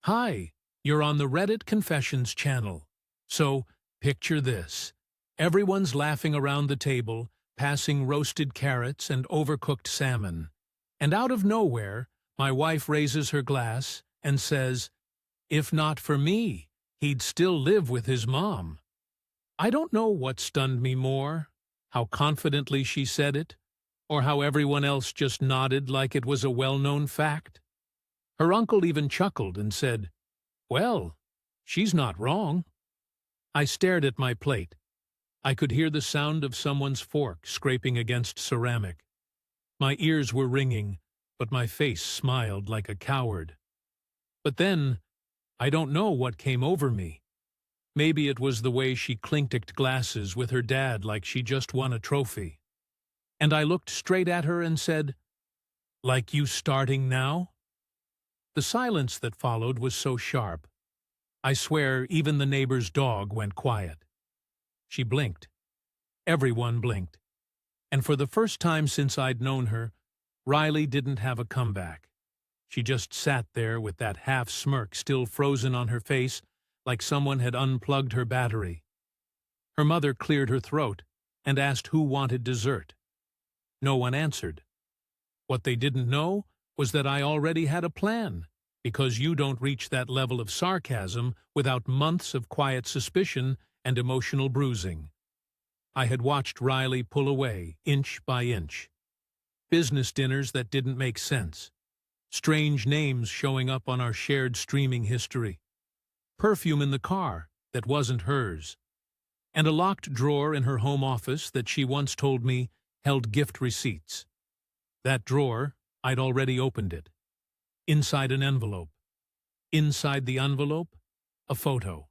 Hi, you're on the Reddit Confessions channel. So, picture this. Everyone's laughing around the table, passing roasted carrots and overcooked salmon. And out of nowhere, my wife raises her glass and says, "If not for me, he'd still live with his mom." I don't know what stunned me more, how confidently she said it, or how everyone else just nodded like it was a well-known fact. Her uncle even chuckled and said, "Well, she's not wrong." I stared at my plate. I could hear the sound of someone's fork scraping against ceramic. My ears were ringing, but my face smiled like a coward. But then, I don't know what came over me. Maybe it was the way she clinked glasses with her dad like she just won a trophy. And I looked straight at her and said, "Like you starting now?" The silence that followed was so sharp. I swear even the neighbor's dog went quiet. She blinked. Everyone blinked. And for the first time since I'd known her, Riley didn't have a comeback. She just sat there with that half smirk still frozen on her face, like someone had unplugged her battery. Her mother cleared her throat and asked who wanted dessert. No one answered. What they didn't know was that I already had a plan, because you don't reach that level of sarcasm without months of quiet suspicion and emotional bruising. I had watched Riley pull away, inch by inch. Business dinners that didn't make sense. Strange names showing up on our shared streaming history. Perfume in the car that wasn't hers. And a locked drawer in her home office that she once told me held gift receipts. That drawer, I'd already opened it. Inside an envelope. Inside the envelope, a photo.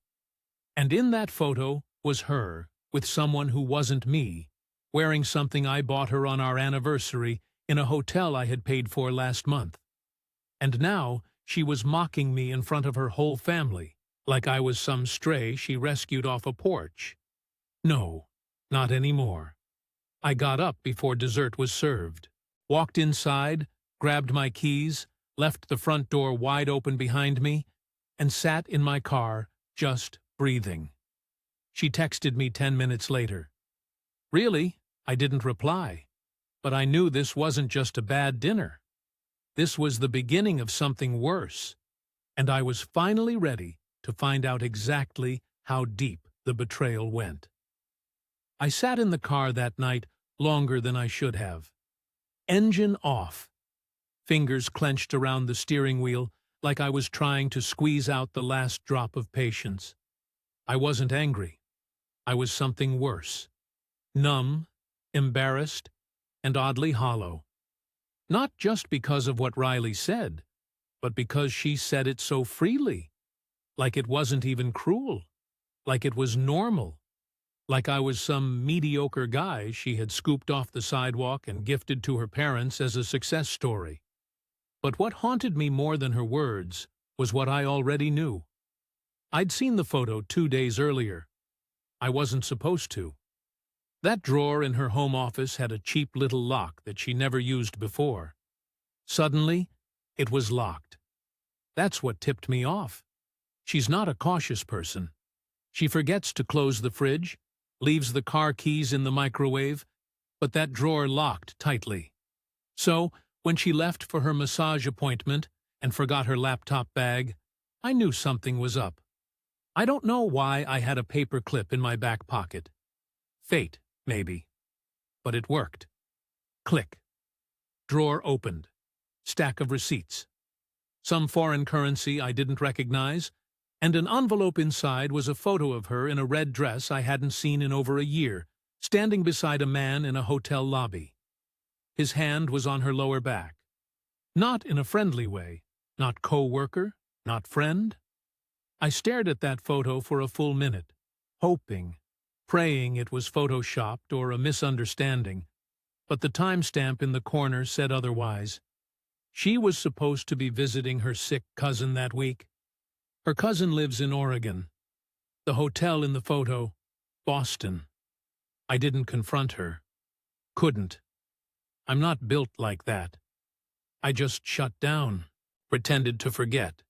And in that photo was her, with someone who wasn't me, wearing something I bought her on our anniversary in a hotel I had paid for last month. And now she was mocking me in front of her whole family, like I was some stray she rescued off a porch. No, not anymore. I got up before dessert was served, walked inside, grabbed my keys, left the front door wide open behind me, and sat in my car, just breathing. She texted me 10 minutes later. Really, I didn't reply, but I knew this wasn't just a bad dinner. This was the beginning of something worse, and I was finally ready to find out exactly how deep the betrayal went. I sat in the car that night longer than I should have. Engine off. Fingers clenched around the steering wheel like I was trying to squeeze out the last drop of patience. I wasn't angry. I was something worse. Numb, embarrassed, and oddly hollow. Not just because of what Riley said, but because she said it so freely. Like it wasn't even cruel. Like it was normal. Like I was some mediocre guy she had scooped off the sidewalk and gifted to her parents as a success story. But what haunted me more than her words was what I already knew. I'd seen the photo 2 days earlier. I wasn't supposed to. That drawer in her home office had a cheap little lock that she never used before. Suddenly, it was locked. That's what tipped me off. She's not a cautious person. She forgets to close the fridge, leaves the car keys in the microwave, but that drawer locked tightly. So, when she left for her massage appointment and forgot her laptop bag, I knew something was up. I don't know why I had a paper clip in my back pocket. Fate, maybe. But it worked. Click. Drawer opened. Stack of receipts. Some foreign currency I didn't recognize, and an envelope inside was a photo of her in a red dress I hadn't seen in over a year, standing beside a man in a hotel lobby. His hand was on her lower back. Not in a friendly way, not co-worker, not friend. I stared at that photo for a full minute, hoping, praying it was photoshopped or a misunderstanding, but the timestamp in the corner said otherwise. She was supposed to be visiting her sick cousin that week. Her cousin lives in Oregon. The hotel in the photo, Boston. I didn't confront her. Couldn't. I'm not built like that. I just shut down, pretended to forget.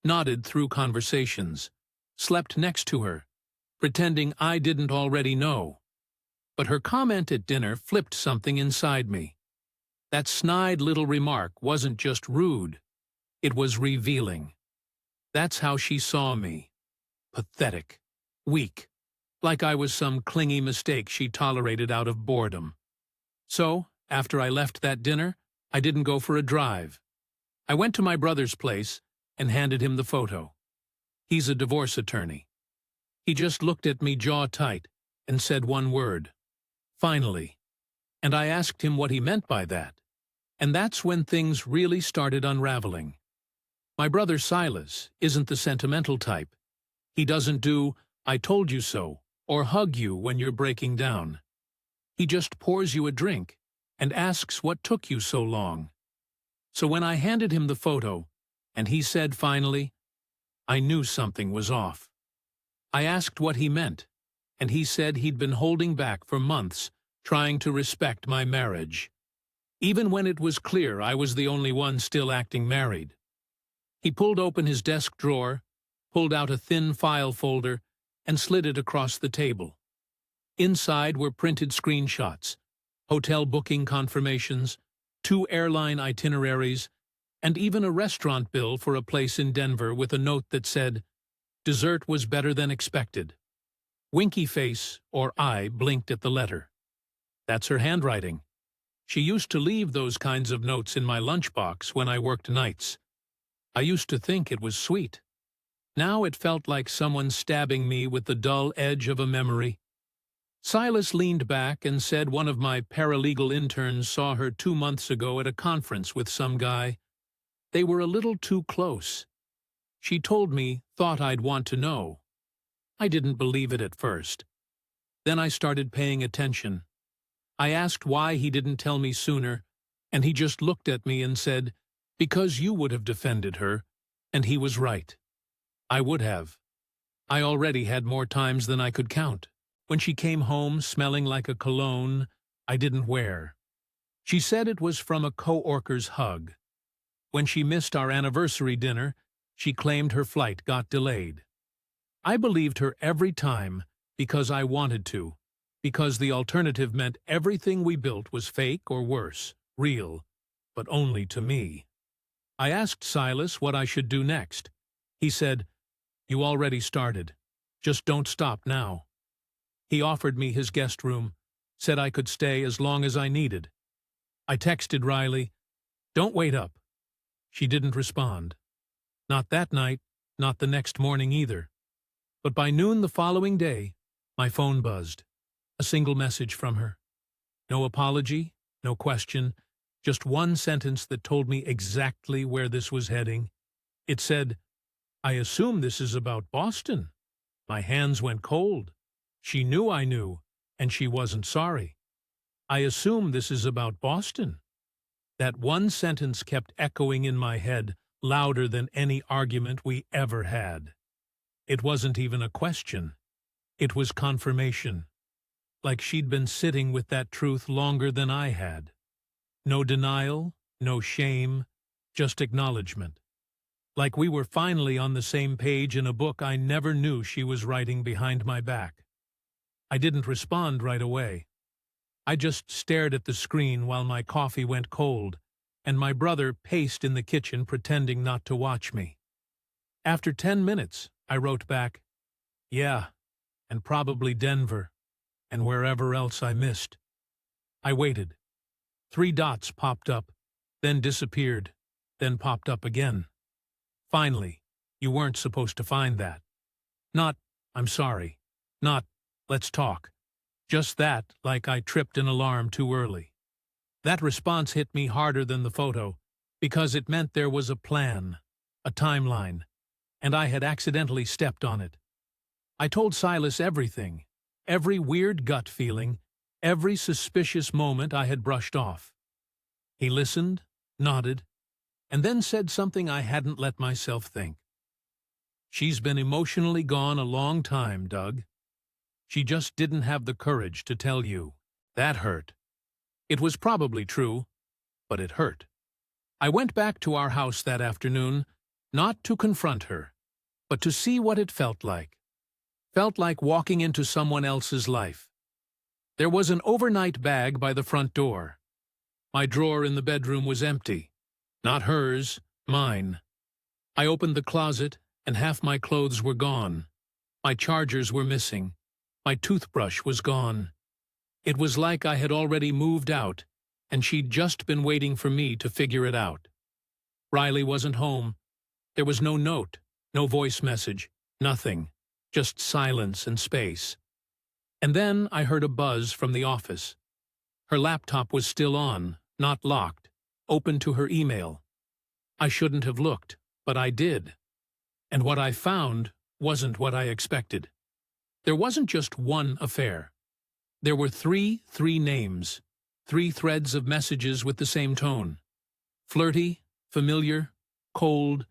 nodded through conversations, slept next to her, pretending I didn't already know. But her comment at dinner flipped something inside me. That snide little remark wasn't just rude, it was revealing. That's how she saw me. Pathetic. Weak. Like I was some clingy mistake she tolerated out of boredom. So, after I left that dinner, I didn't go for a drive. I went to my brother's place and handed him the photo. He's a divorce attorney. He just looked at me jaw tight and said one word. Finally. And I asked him what he meant by that. And that's when things really started unraveling. My brother Silas isn't the sentimental type. He doesn't do, "I told you so," or hug you when you're breaking down. He just pours you a drink and asks what took you so long. So when I handed him the photo, and he said finally, I knew something was off. I asked what he meant, and he said he'd been holding back for months, trying to respect my marriage, even when it was clear I was the only one still acting married. He pulled open his desk drawer, pulled out a thin file folder, and slid it across the table. Inside were printed screenshots, hotel booking confirmations, 2 airline itineraries, and even a restaurant bill for a place in Denver with a note that said, "Dessert was better than expected." Winky face, or eye, blinked at the letter. That's her handwriting. She used to leave those kinds of notes in my lunchbox when I worked nights. I used to think it was sweet. Now it felt like someone stabbing me with the dull edge of a memory. Silas leaned back and said one of my paralegal interns saw her 2 months ago at a conference with some guy. They were a little too close. She told me, thought I'd want to know. I didn't believe it at first. Then I started paying attention. I asked why he didn't tell me sooner, and he just looked at me and said, "Because you would have defended her," and he was right. I would have. I already had more times than I could count. When she came home smelling like a cologne I didn't wear. She said it was from a coworker's hug. When she missed our anniversary dinner, she claimed her flight got delayed. I believed her every time because I wanted to, because the alternative meant everything we built was fake or worse, real, but only to me. I asked Silas what I should do next. He said, "You already started. Just don't stop now." He offered me his guest room, said I could stay as long as I needed. I texted Riley, "Don't wait up." She didn't respond. Not that night, not the next morning either. But by noon the following day, my phone buzzed. A single message from her. No apology, no question, just one sentence that told me exactly where this was heading. It said, "I assume this is about Boston." My hands went cold. She knew I knew, and she wasn't sorry. "I assume this is about Boston." That one sentence kept echoing in my head, louder than any argument we ever had. It wasn't even a question. It was confirmation. Like she'd been sitting with that truth longer than I had. No denial, no shame, just acknowledgement. Like we were finally on the same page in a book I never knew she was writing behind my back. I didn't respond right away. I just stared at the screen while my coffee went cold, and my brother paced in the kitchen pretending not to watch me. After 10 minutes, I wrote back, "Yeah, and probably Denver, and wherever else I missed." I waited. 3 dots popped up, then disappeared, then popped up again. Finally, "You weren't supposed to find that." Not, "I'm sorry." Not, "Let's talk." Just that, like I tripped an alarm too early. That response hit me harder than the photo, because it meant there was a plan, a timeline, and I had accidentally stepped on it. I told Silas everything, every weird gut feeling, every suspicious moment I had brushed off. He listened, nodded, and then said something I hadn't let myself think. "She's been emotionally gone a long time, Doug. She just didn't have the courage to tell you." That hurt. It was probably true, but it hurt. I went back to our house that afternoon, Not to confront her, but to see what it felt like. Felt like walking into someone else's life. There was an overnight bag by the front door. My drawer in the bedroom was empty. Not hers, mine. I opened the closet, and half my clothes were gone. My chargers were missing. My toothbrush was gone. It was like I had already moved out, and she'd just been waiting for me to figure it out. Riley wasn't home. There was no note, no voice message, nothing, just silence and space. And then I heard a buzz from the office. Her laptop was still on, not locked, open to her email. I shouldn't have looked, but I did. And what I found wasn't what I expected. There wasn't just one affair. There were three names, 3 threads of messages with the same tone. Flirty, familiar, cold,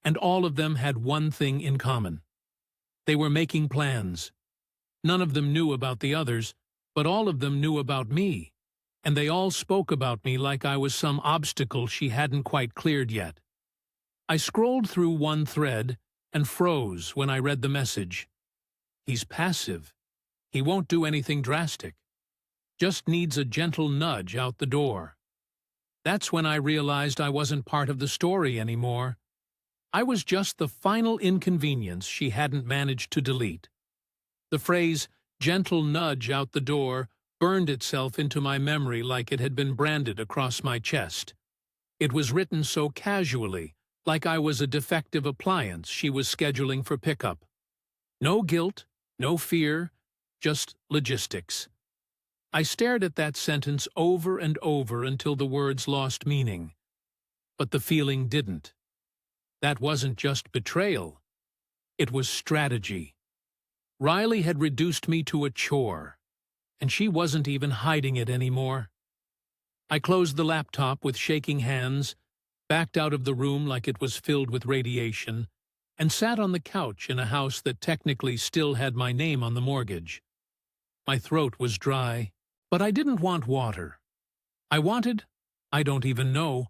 and all of them had one thing in common. They were making plans. None of them knew about the others, but all of them knew about me, and they all spoke about me like I was some obstacle she hadn't quite cleared yet. I scrolled through one thread and froze when I read the message. He's passive. He won't do anything drastic. Just needs a gentle nudge out the door. That's when I realized I wasn't part of the story anymore. I was just the final inconvenience she hadn't managed to delete. The phrase, gentle nudge out the door, burned itself into my memory like it had been branded across my chest. It was written so casually, like I was a defective appliance she was scheduling for pickup. No guilt, no fear, just logistics. I stared at that sentence over and over until the words lost meaning. But the feeling didn't. That wasn't just betrayal. It was strategy. Riley had reduced me to a chore, and she wasn't even hiding it anymore. I closed the laptop with shaking hands, backed out of the room like it was filled with radiation, and sat on the couch in a house that technically still had my name on the mortgage. My throat was dry, but I didn't want water. I wanted, I don't even know,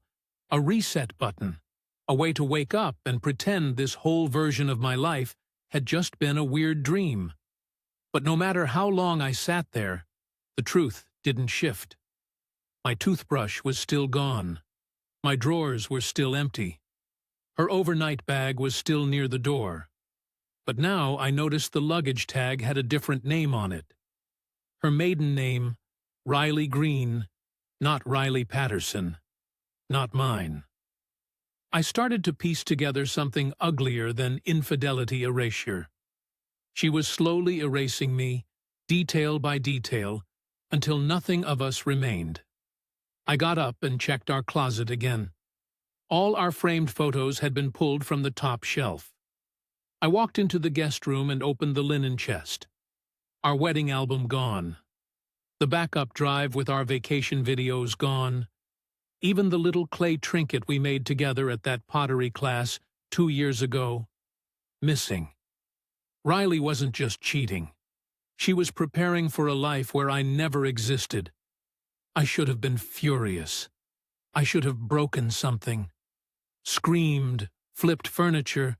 a reset button, a way to wake up and pretend this whole version of my life had just been a weird dream. But no matter how long I sat there, the truth didn't shift. My toothbrush was still gone. My drawers were still empty. Her overnight bag was still near the door. But now I noticed the luggage tag had a different name on it. Her maiden name, Riley Green, not Riley Patterson, not mine. I started to piece together something uglier than infidelity erasure. She was slowly erasing me, detail by detail, until nothing of us remained. I got up and checked our closet again. All our framed photos had been pulled from the top shelf. I walked into the guest room and opened the linen chest. Our wedding album gone. The backup drive with our vacation videos gone. Even the little clay trinket we made together at that pottery class 2 years ago. Missing. Riley wasn't just cheating. She was preparing for a life where I never existed. I should have been furious. I should have broken something. Screamed, flipped furniture,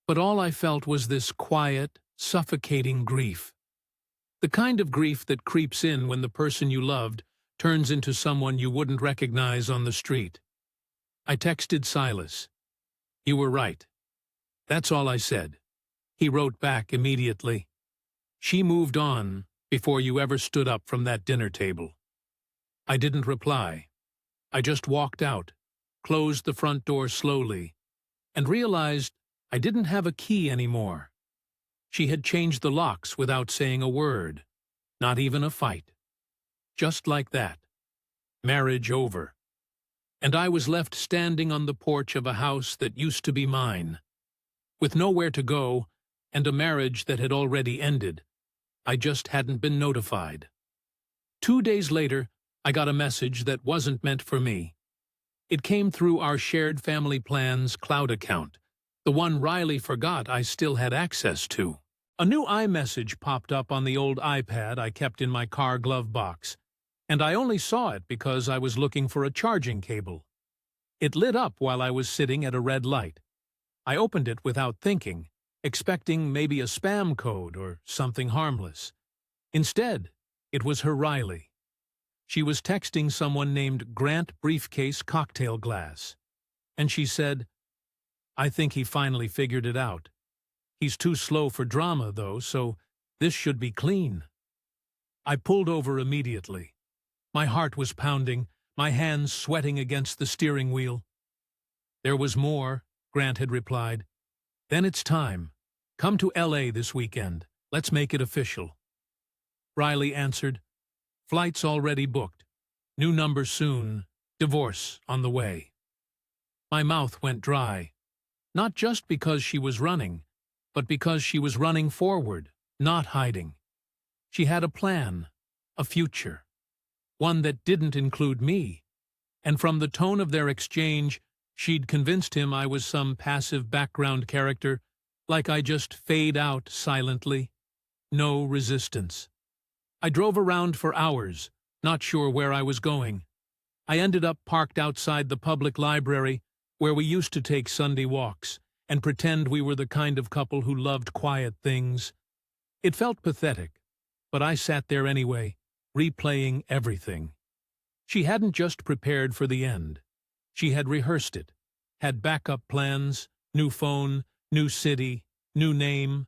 but all I felt was this quiet, suffocating grief. The kind of grief that creeps in when the person you loved turns into someone you wouldn't recognize on the street. I texted Silas. "You were right." That's all I said. He wrote back immediately. "She moved on before you ever stood up from that dinner table." I didn't reply. I just walked out, closed the front door slowly, and realized I didn't have a key anymore. She had changed the locks without saying a word, not even a fight. Just like that. Marriage over. And I was left standing on the porch of a house that used to be mine. With nowhere to go, and a marriage that had already ended. I just hadn't been notified. 2 days later, I got a message that wasn't meant for me. It came through our shared family plans cloud account, the one Riley forgot I still had access to. A new iMessage popped up on the old iPad I kept in my car glove box, and I only saw it because I was looking for a charging cable. It lit up while I was sitting at a red light. I opened it without thinking, expecting maybe a spam code or something harmless. Instead, it was her Riley. She was texting someone named Grant Briefcase Cocktail Glass. And she said, "I think he finally figured it out. He's too slow for drama, though, so this should be clean." I pulled over immediately. My heart was pounding, my hands sweating against the steering wheel. "There was more," Grant had replied. "Then it's time. Come to LA this weekend. Let's make it official." Riley answered, "Flight's already booked. New number soon. Divorce on the way." My mouth went dry, not just because she was running, but because she was running forward, not hiding. She had a plan, a future, one that didn't include me, and from the tone of their exchange, she'd convinced him I was some passive background character, like I just fade out silently. No resistance. I drove around for hours, not sure where I was going. I ended up parked outside the public library, where we used to take Sunday walks, and pretend we were the kind of couple who loved quiet things. It felt pathetic, but I sat there anyway, replaying everything. She hadn't just prepared for the end. She had rehearsed it, had backup plans, new phone, new city, new name.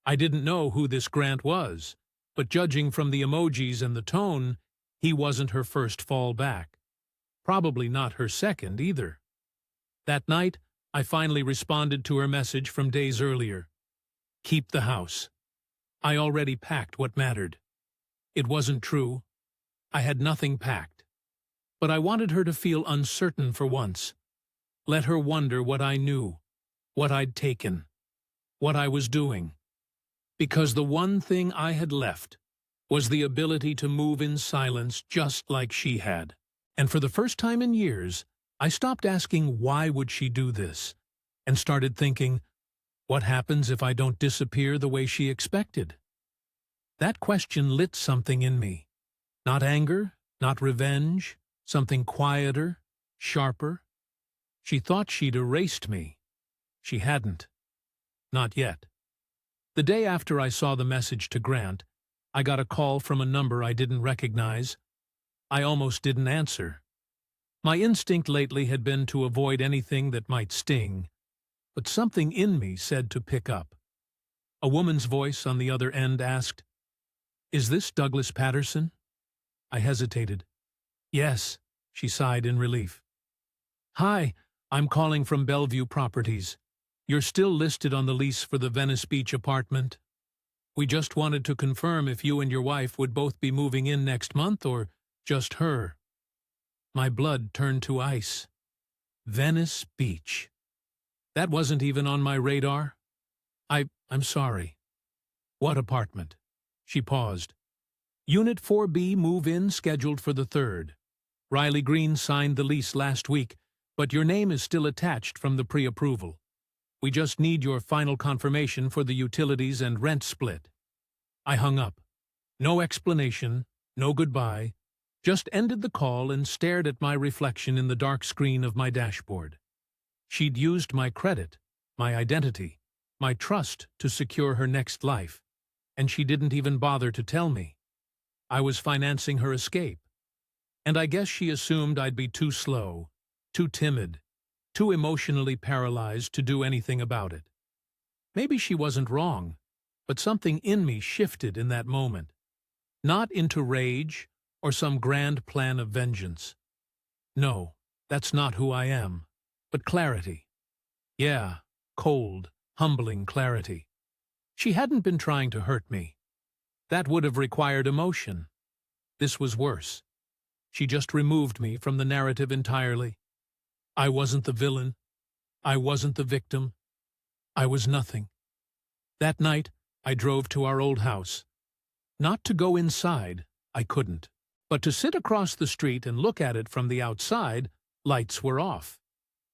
I didn't know who this Grant was, but judging from the emojis and the tone, he wasn't her first fallback. Probably not her second either. That night, I finally responded to her message from days earlier. Keep the house. I already packed what mattered. It wasn't true. I had nothing packed. But I wanted her to feel uncertain for once. Let her wonder what I knew, what I'd taken, what I was doing. Because the one thing I had left was the ability to move in silence just like she had. And for the first time in years, I stopped asking why would she do this, and started thinking, what happens if I don't disappear the way she expected? That question lit something in me. Not anger, not revenge, something quieter, sharper. She thought she'd erased me. She hadn't. Not yet. The day after I saw the message to Grant, I got a call from a number I didn't recognize. I almost didn't answer. My instinct lately had been to avoid anything that might sting, but something in me said to pick up. A woman's voice on the other end asked, "Is this Douglas Patterson?" I hesitated. "Yes," she sighed in relief. "Hi, I'm calling from Bellevue Properties. You're still listed on the lease for the Venice Beach apartment. We just wanted to confirm if you and your wife would both be moving in next month or just her." My blood turned to ice. Venice Beach. That wasn't even on my radar. I'm sorry. What apartment? She paused. Unit 4B move-in scheduled for the 3rd. Riley Green signed the lease last week, but your name is still attached from the pre-approval. We just need your final confirmation for the utilities and rent split. I hung up. No explanation, no goodbye. Just ended the call and stared at my reflection in the dark screen of my dashboard. She'd used my credit, my identity, my trust to secure her next life, and she didn't even bother to tell me. I was financing her escape, and I guess she assumed I'd be too slow, too timid, too emotionally paralyzed to do anything about it. Maybe she wasn't wrong, but something in me shifted in that moment. Not into rage or some grand plan of vengeance. No, that's not who I am, but clarity. Yeah, cold, humbling clarity. She hadn't been trying to hurt me. That would have required emotion. This was worse. She just removed me from the narrative entirely. I wasn't the villain. I wasn't the victim. I was nothing. That night, I drove to our old house. Not to go inside, I couldn't. But to sit across the street and look at it from the outside, lights were off.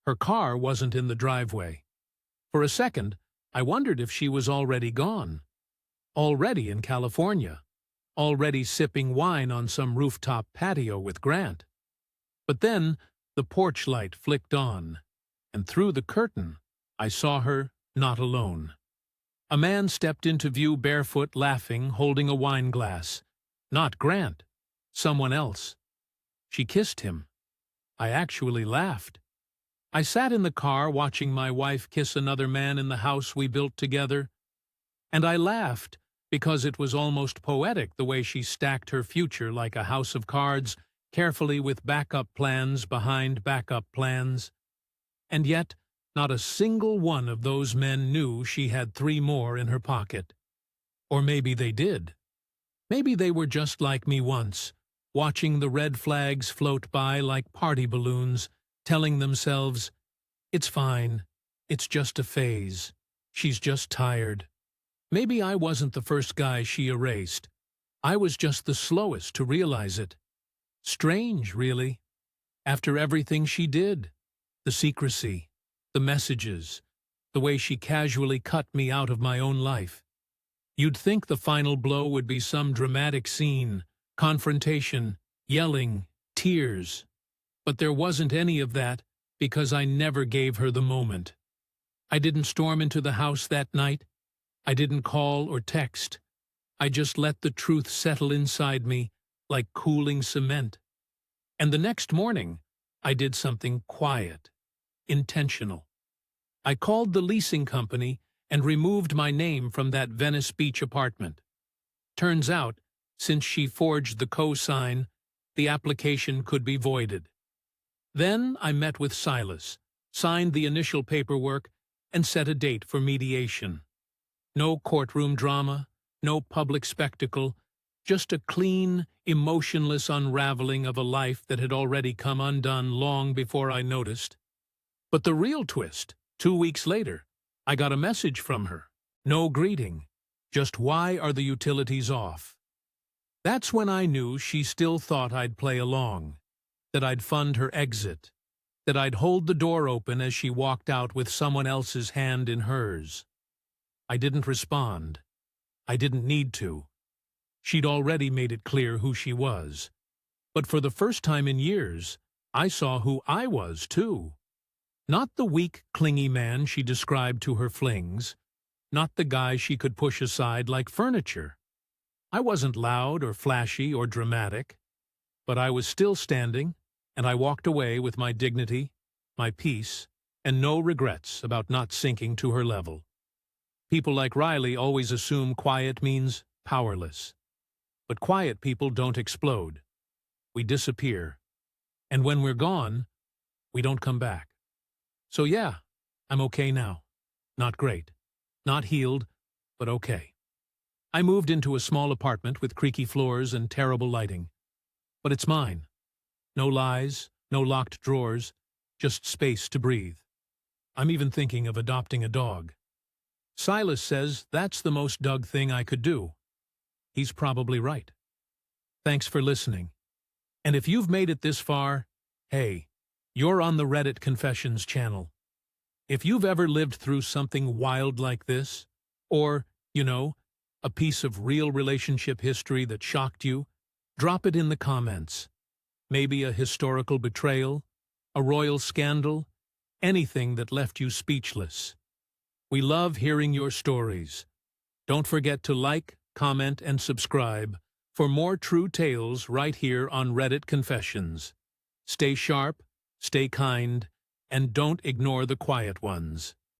Her car wasn't in the driveway. For a second, I wondered if she was already gone. Already in California. Already sipping wine on some rooftop patio with Grant. But then, the porch light flicked on, and through the curtain, I saw her not alone. A man stepped into view barefoot, laughing, holding a wine glass. Not Grant. Someone else. She kissed him. I actually laughed. I sat in the car watching my wife kiss another man in the house we built together, and I laughed because it was almost poetic the way she stacked her future like a house of cards, carefully with backup plans behind backup plans. And yet, not a single one of those men knew she had 3 more in her pocket. Or maybe they did. Maybe they were just like me once, watching the red flags float by like party balloons, telling themselves, "It's fine, it's just a phase, she's just tired." Maybe I wasn't the first guy she erased. I was just the slowest to realize it. Strange, really. After everything she did, the secrecy, the messages, the way she casually cut me out of my own life. You'd think the final blow would be some dramatic scene, confrontation, yelling, tears. But there wasn't any of that because I never gave her the moment. I didn't storm into the house that night. I didn't call or text. I just let the truth settle inside me like cooling cement. And the next morning, I did something quiet, intentional. I called the leasing company and removed my name from that Venice Beach apartment. Turns out, since she forged the co-sign, the application could be voided. Then I met with Silas, signed the initial paperwork, and set a date for mediation. No courtroom drama, no public spectacle, just a clean, emotionless unraveling of a life that had already come undone long before I noticed. But the real twist, 2 weeks later, I got a message from her. No greeting, just "Why are the utilities off?" That's when I knew she still thought I'd play along, that I'd fund her exit, that I'd hold the door open as she walked out with someone else's hand in hers. I didn't respond. I didn't need to. She'd already made it clear who she was. But for the first time in years, I saw who I was, too. Not the weak, clingy man she described to her flings, not the guy she could push aside like furniture. I wasn't loud or flashy or dramatic, but I was still standing, and I walked away with my dignity, my peace, and no regrets about not sinking to her level. People like Riley always assume quiet means powerless. But quiet people don't explode. We disappear. And when we're gone, we don't come back. So yeah, I'm okay now. Not great. Not healed, but okay. I moved into a small apartment with creaky floors and terrible lighting. But it's mine. No lies, no locked drawers, just space to breathe. I'm even thinking of adopting a dog. Silas says that's the most Doug thing I could do. He's probably right. Thanks for listening. And if you've made it this far, hey, you're on the Reddit Confessions channel. If you've ever lived through something wild like this, or, a piece of real relationship history that shocked you, drop it in the comments. Maybe a historical betrayal, a royal scandal, anything that left you speechless. We love hearing your stories. Don't forget to like, comment, and subscribe for more true tales right here on Reddit Confessions. Stay sharp, stay kind, and don't ignore the quiet ones.